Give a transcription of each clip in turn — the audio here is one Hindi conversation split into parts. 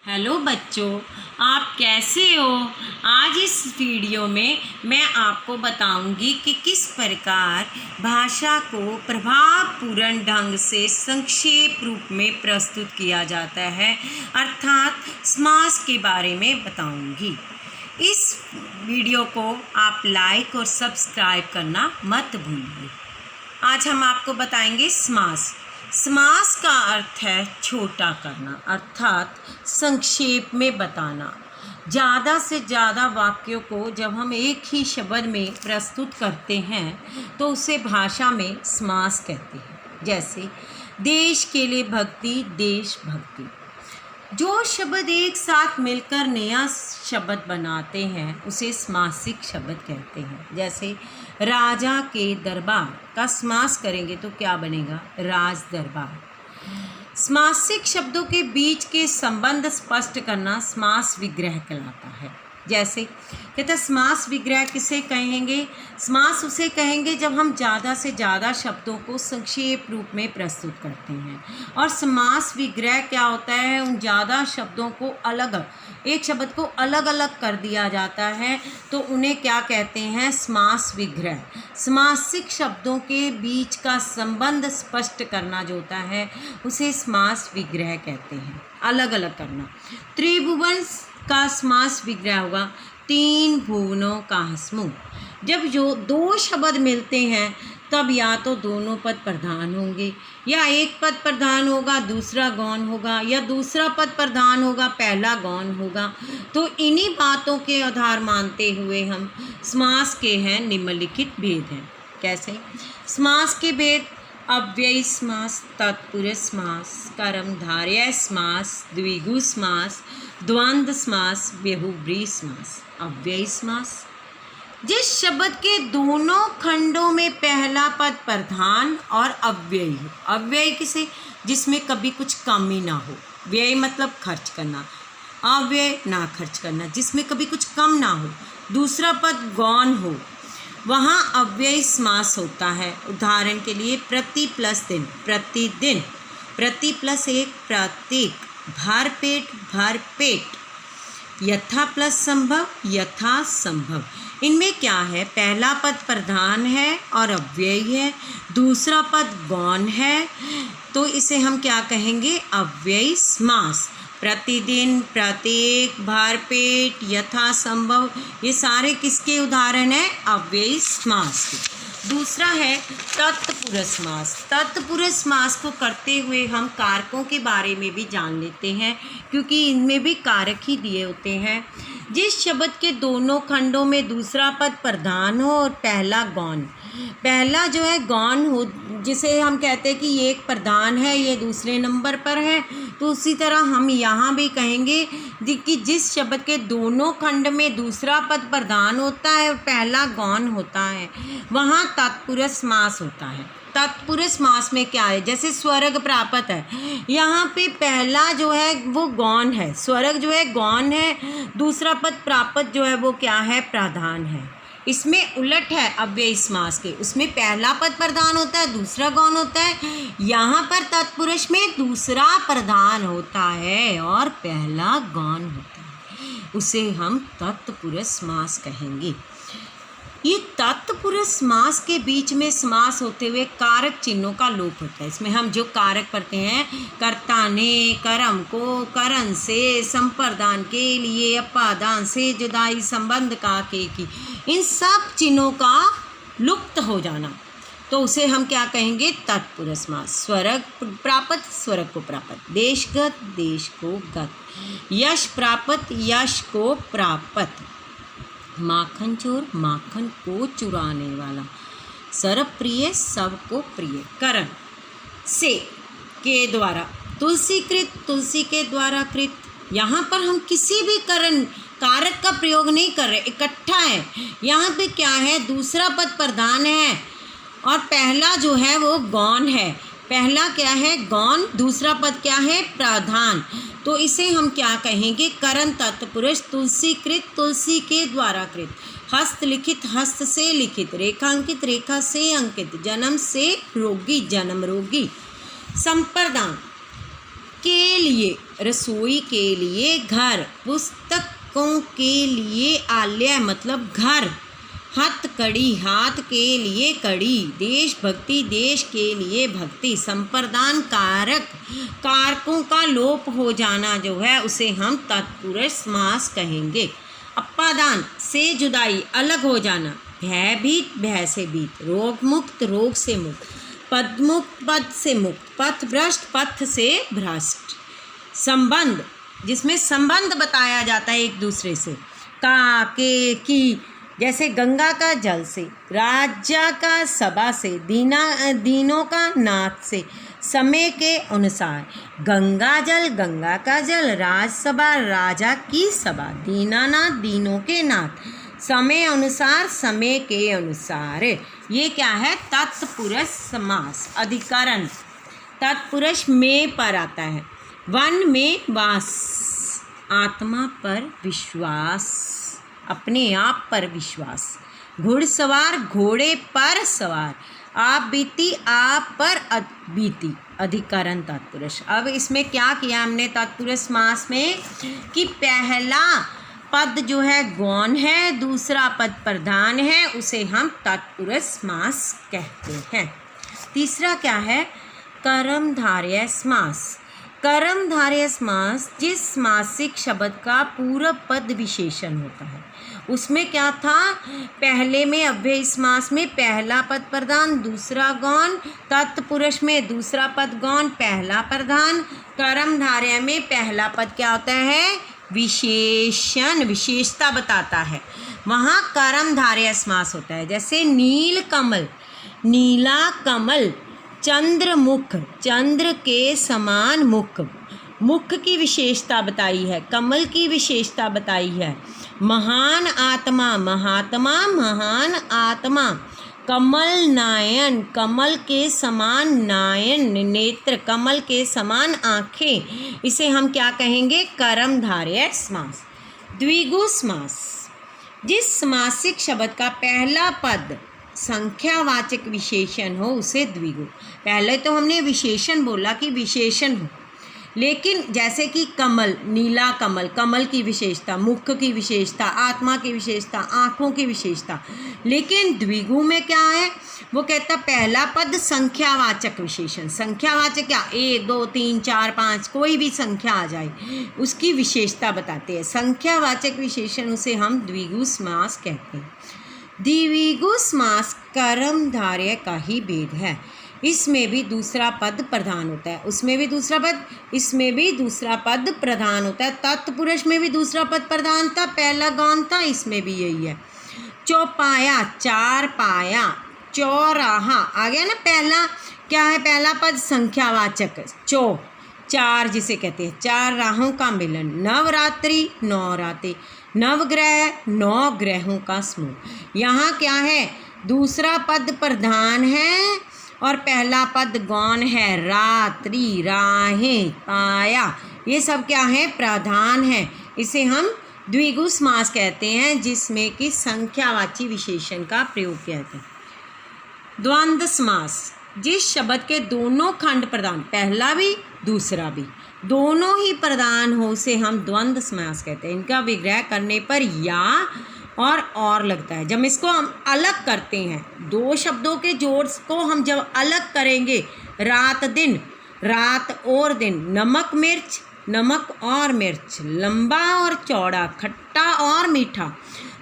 हेलो बच्चों, आप कैसे हो। आज इस वीडियो में मैं आपको बताऊंगी कि किस प्रकार भाषा को प्रभावपूर्ण ढंग से संक्षेप रूप में प्रस्तुत किया जाता है, अर्थात समास के बारे में बताऊंगी। इस वीडियो को आप लाइक और सब्सक्राइब करना मत भूलिए। आज हम आपको बताएंगे समास। समास का अर्थ है छोटा करना, अर्थात संक्षेप में बताना। ज़्यादा से ज़्यादा वाक्यों को जब हम एक ही शब्द में प्रस्तुत करते हैं तो उसे भाषा में समास कहते हैं। जैसे देश के लिए भक्ति, देशभक्ति। जो शब्द एक साथ मिलकर नया शब्द बनाते हैं उसे समासिक शब्द कहते हैं। जैसे राजा के दरबार का समास करेंगे तो क्या बनेगा? राज दरबार। समासिक शब्दों के बीच के संबंध स्पष्ट करना समास विग्रह कहलाता है। जैसे कहते समास विग्रह किसे कहेंगे? समास उसे कहेंगे जब हम ज़्यादा से ज़्यादा शब्दों को संक्षेप रूप में प्रस्तुत करते हैं। और समास विग्रह क्या होता है? उन ज़्यादा शब्दों को एक शब्द को अलग अलग कर दिया जाता है तो उन्हें क्या कहते हैं? समास विग्रह। समासिक शब्दों के बीच का संबंध स्पष्ट करना जो होता है उसे समास विग्रह कहते हैं, अलग अलग करना। त्रिभुवन का समास विग्रह होगा तीन भुवनों का समूह। जब जो दो शब्द मिलते हैं तब या तो दोनों पद प्रधान होंगे, या एक पद प्रधान होगा दूसरा गौण होगा, या दूसरा पद प्रधान होगा पहला गौण होगा। तो इन्हीं बातों के आधार मानते हुए हम समास के हैं निम्नलिखित भेद हैं। कैसे? समास के भेद: अव्ययी समास, तत्पुरुष समास, कर्मधारय समास, द्विगु समास, द्वंद्व समास, बहुब्रीहि समास। अव्ययी समास: जिस शब्द के दोनों खंडों में पहला पद प्रधान और अव्ययी हो। अव्ययी किसे? जिसमें कभी कुछ कमी ना हो। व्यय मतलब खर्च करना, अव्यय ना खर्च करना, जिसमें कभी कुछ कम ना हो। दूसरा पद गौण हो, वहाँ अव्ययी समास होता है। उदाहरण के लिए प्रति प्लस दिन, प्रतिदिन। प्रति प्लस एक, प्रत्येक। भर पेट, भर पेट। यथा प्लस संभव, यथा संभव। इनमें क्या है? पहला पद प्रधान है और अव्ययी है, दूसरा पद गौण है, तो इसे हम क्या कहेंगे? अव्ययी समास। प्रतिदिन, प्रत्येक, भर पेट, यथा संभव, ये सारे किसके उदाहरण हैं? अव्ययी समास के। दूसरा है तत्पुरुष समास। तत्पुरुष समास को करते हुए हम कारकों के बारे में भी जान लेते हैं, क्योंकि इनमें भी कारक ही दिए होते हैं। जिस शब्द के दोनों खंडों में दूसरा पद प्रधान हो और पहला गौण। पहला जो है गौण हो, जिसे हम कहते हैं कि ये एक प्रधान है, ये दूसरे नंबर पर है, तो उसी तरह हम यहाँ भी कहेंगे कि जिस शब्द के दोनों खंड में दूसरा पद प्रधान होता है और पहला गौण होता है वहाँ तत्पुरुष समास होता है। तत्पुरुष समास में क्या है? जैसे स्वर्ग प्राप्त है, यहाँ पे पहला जो है वो गौण है, स्वर्ग जो है गौण है, दूसरा पद प्राप्त जो है वो क्या है? प्रधान है। इसमें उलट है अव्ययी समास के, उसमें पहला पद प्रधान होता है, दूसरा गौण होता है। यहाँ पर तत्पुरुष में दूसरा प्रधान होता है और पहला गौण होता है, उसे हम तत्पुरुष समास कहेंगे। ये तत्पुरुष समास के बीच में समास होते हुए कारक चिन्हों का लोप होता है। इसमें हम जो कारक पढ़ते हैं, कर्ता ने, कर्म को, करण से, संप्रदान के लिए, अपादान से, जुदाई, संबंध का के की, इन सब चिन्हों का लुप्त हो जाना, तो उसे हम क्या कहेंगे? तत्पुरुष समास। स्वर्ग प्राप्त, स्वर्ग को प्राप्त। देशगत, देश को गत। यश प्राप्त, यश को प्राप्त। माखन चोर, माखन को चुराने वाला। सर्व प्रिय, सबको प्रिय। करण से, के द्वारा। तुलसी कृत, तुलसी के द्वारा कृत। यहाँ पर हम किसी भी कारक का प्रयोग नहीं कर रहे, इकट्ठा है। यहाँ पे क्या है? दूसरा पद प्रधान है और पहला जो है वो गौण है। पहला क्या है? गौण, दूसरा पद क्या है? प्रधान। तो इसे हम क्या कहेंगे? करण तत्पुरुष। तुलसी कृत, तुलसी के द्वारा कृत। हस्त लिखित, हस्त से लिखित। रेखांकित, रेखा से अंकित। जन्म से रोगी, जन्म रोगी। संप्रदान के लिए, रसोई के लिए घर, पुस्तकों के लिए आलय मतलब घर, हथकड़ी हाथ के लिए कड़ी, देशभक्ति देश के लिए भक्ति, संप्रदान कारक कारकों का लोप हो जाना जो है उसे हम तत्पुरुष समास कहेंगे। अपादान से जुदाई अलग हो जाना, भयभीत भय से भीत, रोग मुक्त रोग से मुक्त, पदमुक्त पद से मुक्त, पथ भ्रष्ट पथ से भ्रष्ट। संबंध जिसमें संबंध बताया जाता है एक दूसरे से, का के की, जैसे गंगा का जल से, राज्य का सभा से, दीनों का नाथ से, समय के अनुसार, गंगा का जल, राजसभा राजा की सभा, दीनानाथ दीनों के नाथ, समय अनुसार समय के अनुसार। ये क्या है? तत्पुरुष समास। अधिकरण तत्पुरुष में पर आता है। वन में वास, आत्मा पर विश्वास, अपने आप पर विश्वास। घुड़सवार घोड़े पर सवार, आप बीती आप पर बीती, अधिकरण तत्पुरुष। अब इसमें क्या किया हमने तत्पुरुष समास में कि पहला पद जो है गौण है, दूसरा पद प्रधान है, उसे हम तत्पुरुष समास कहते हैं। तीसरा क्या है? कर्मधारय समास। कर्मधारय समास जिस समासिक शब्द का पूर्व पद विशेषण होता है, उसमें क्या था? पहले में अव्ययी समास में पहला पद प्रधान दूसरा गौण, तत्पुरुष में दूसरा पद गौण पहला प्रधान, कर्मधारय में पहला पद क्या होता है? विशेषण, विशेषता बताता है, वहाँ कर्मधारय समास होता है। जैसे नील कमल, नीला कमल, चंद्रमुख, चंद्र के समान मुख, मुख की विशेषता बताई है, कमल की विशेषता बताई है। महान आत्मा, महात्मा महान आत्मा, कमल नायन, कमल के समान नायन नेत्र, कमल के समान आँखें, इसे हम क्या कहेंगे? कर्मधारय समास। द्विगु समास जिस समासिक शब्द का पहला पद संख्यावाचक विशेषण हो उसे द्विगु। पहले तो हमने विशेषण बोला कि विशेषण हो, लेकिन जैसे कि कमल, नीला कमल, कमल की विशेषता, मुख की विशेषता, आत्मा की विशेषता, आँखों की विशेषता, लेकिन द्विगु में क्या है? वो कहता पहला पद संख्यावाचक विशेषण, संख्यावाचक क्या? 1 2 3 4 5 कोई भी संख्या आ जाए उसकी विशेषता बताते हैं, संख्यावाचक विशेषण, उसे हम द्विगु समास कहते हैं। द्विगु समास कर्मधारय का ही भेद है, इसमें भी दूसरा पद प्रधान होता है, उसमें भी दूसरा पद, इसमें भी दूसरा पद प्रधान होता है। तत्पुरुष में भी दूसरा पद प्रधान था, पहला गौण था, इसमें भी यही है। चौपाया, चार पाया, चौराहा आ गया ना। पहला क्या है? पहला पद संख्यावाचक, चौ, चार जिसे कहते हैं, चार राहों का मिलन। नवरात्रि, नवरात्रि, नवग्रह, नौ ग्रहों का समूह। यहाँ क्या है? दूसरा पद प्रधान है और पहला पद गौण है। रात्रि, राहें, पाया, ये सब क्या है? प्रधान है। इसे हम द्विगु समास कहते हैं, जिसमें कि संख्यावाची विशेषण का प्रयोग कहते हैं। द्वंद्व समास जिस शब्द के दोनों खंड प्रधान, पहला भी दूसरा भी दोनों ही प्रधान हो, उसे हम द्वंद्व समास कहते हैं। इनका विग्रह करने पर या और लगता है। जब इसको हम अलग करते हैं, दो शब्दों के जोड़ को हम जब अलग करेंगे, रात दिन, रात और दिन, नमक मिर्च, नमक और मिर्च, लंबा और चौड़ा, खट्टा और मीठा,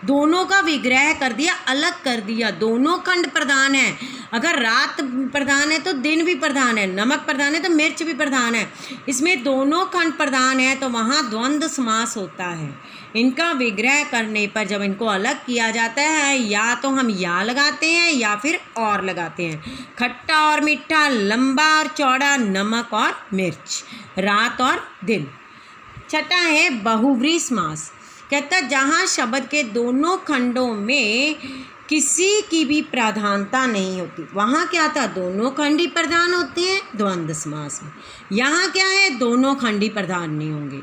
दोनों का विग्रह कर दिया, अलग कर दिया। दोनों खंड प्रधान है। अगर रात प्रधान है तो दिन भी प्रधान है, नमक प्रधान है तो मिर्च भी प्रधान है। इसमें दोनों खंड प्रधान है तो वहाँ द्वंद्व समास होता है। इनका विग्रह करने पर जब इनको अलग किया जाता है, या तो हम या लगाते हैं या फिर और लगाते हैं। खट्टा और मीठा, लंबा और चौड़ा, नमक और मिर्च, रात और दिन। छठा है बहुव्रीहि समास। कहता जहाँ शब्द के दोनों खंडों में किसी की भी प्रधानता नहीं होती, वहाँ क्या था? दोनों खंड ही प्रधान होते हैं द्वंद्व समास में। यहाँ क्या है? दोनों खंड ही प्रधान नहीं होंगे,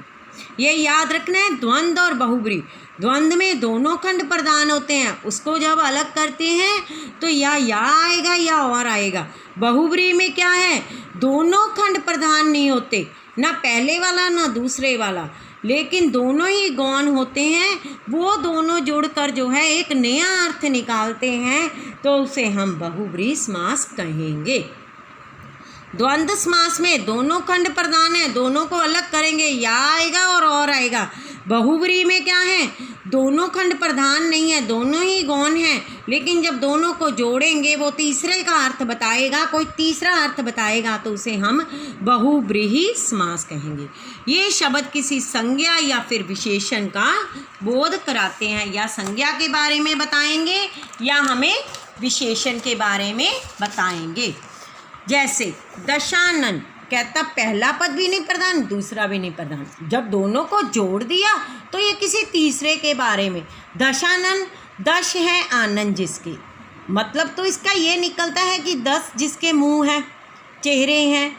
ये याद रखना है। द्वंद्व और बहुव्रीहि, द्वंद्व में दोनों खंड प्रधान होते हैं, उसको जब अलग करते हैं तो या आएगा या और आएगा। बहुव्रीहि में क्या है? दोनों खंड प्रधान नहीं होते, ना पहले वाला ना दूसरे वाला, लेकिन दोनों ही गौण होते हैं। वो दोनों जुड़कर जो है एक नया अर्थ निकालते हैं, तो उसे हम बहुब्रीहि समास कहेंगे। द्वंद्व समास में दोनों खंड प्रधान है, दोनों को अलग करेंगे, या आएगा और आएगा। बहुब्रीहि में क्या है, दोनों खंड प्रधान नहीं है, दोनों ही गौण हैं, लेकिन जब दोनों को जोड़ेंगे वो तीसरे का अर्थ बताएगा, कोई तीसरा अर्थ बताएगा, तो उसे हम बहुब्रीहि समास कहेंगे। ये शब्द किसी संज्ञा या फिर विशेषण का बोध कराते हैं, या संज्ञा के बारे में बताएंगे या हमें विशेषण के बारे में बताएंगे। जैसे दशानन कहता पहला पद भी नहीं प्रधान, दूसरा भी नहीं प्रधान, जब दोनों को जोड़ दिया तो ये किसी तीसरे के बारे में। दशानन, दश है आनंद जिसके, मतलब तो इसका ये निकलता है कि 10 जिसके मुंह हैं, चेहरे हैं,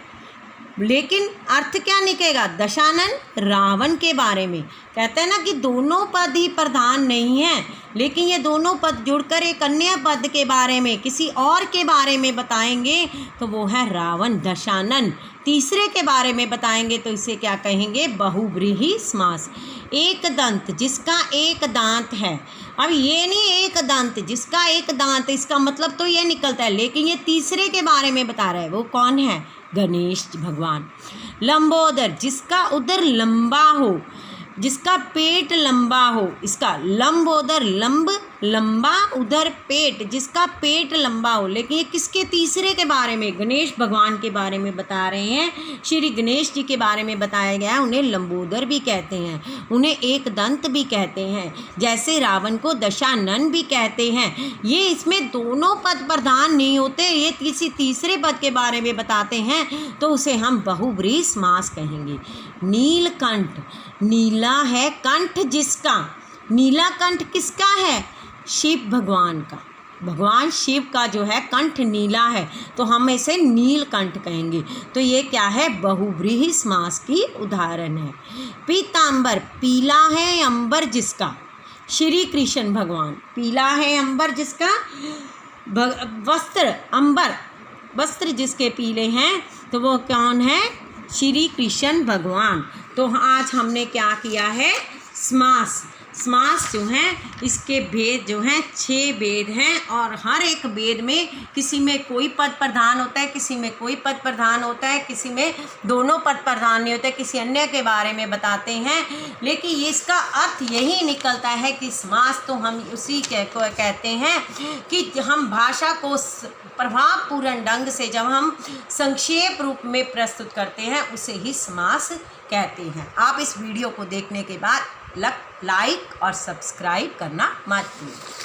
लेकिन अर्थ क्या निकलेगा, दशानन रावण के बारे में। कहते हैं ना कि दोनों पद ही प्रधान नहीं हैं, लेकिन ये दोनों पद जुड़कर एक अन्य पद के बारे में, किसी और के बारे में बताएंगे, तो वो है रावण। दशानन तीसरे के बारे में बताएंगे, तो इसे क्या कहेंगे, बहुब्रीहि समास। एक दंत जिसका एक दांत है, अब ये नहीं एक दंत जिसका एक दांत, इसका मतलब तो ये निकलता है, लेकिन ये तीसरे के बारे में बता रहा है, वो कौन है, गणेश भगवान। लंबोदर जिसका उदर लंबा हो, जिसका पेट लंबा हो, इसका लंबोदर, लंब लंबा, उधर पेट, जिसका पेट लंबा हो, लेकिन ये किसके तीसरे के बारे में, गणेश भगवान के बारे में बता रहे हैं। श्री गणेश जी के बारे में बताया गया है, उन्हें लंबोदर भी कहते हैं, उन्हें एक दंत भी कहते हैं, जैसे रावण को दशानन भी कहते हैं। ये इसमें दोनों पद प्रधान नहीं होते, ये किसी तीसरे पद के बारे में बताते हैं, तो उसे हम बहुब्रीहि समास कहेंगे। नीलकंठ, नीला है कंठ जिसका, नीला कंठ किसका है, शिव भगवान का, भगवान शिव का जो है कंठ नीला है, तो हम इसे नीलकंठ कहेंगे। तो ये क्या है, बहुब्रीहि समास की उदाहरण है। पीतांबर, पीला है अंबर जिसका, श्री कृष्ण भगवान, पीला है अंबर जिसका, वस्त्र अंबर, वस्त्र जिसके पीले हैं, तो वो कौन है, श्री कृष्ण भगवान। तो आज हमने क्या किया है, समास। समास जो है इसके भेद जो हैं 6 भेद हैं, और हर एक भेद में किसी में कोई पद प्रधान होता है, किसी में कोई पद प्रधान होता है, किसी में दोनों पद प्रधान नहीं होते, किसी अन्य के बारे में बताते हैं, लेकिन ये इसका अर्थ यही निकलता है कि समास तो हम उसी को कहते हैं कि हम भाषा को प्रभावपूर्ण ढंग से जब हम संक्षेप रूप में प्रस्तुत करते हैं, उसे ही समास कहते हैं। आप इस वीडियो को देखने के बाद लाइक और सब्सक्राइब करना मत भूलिए।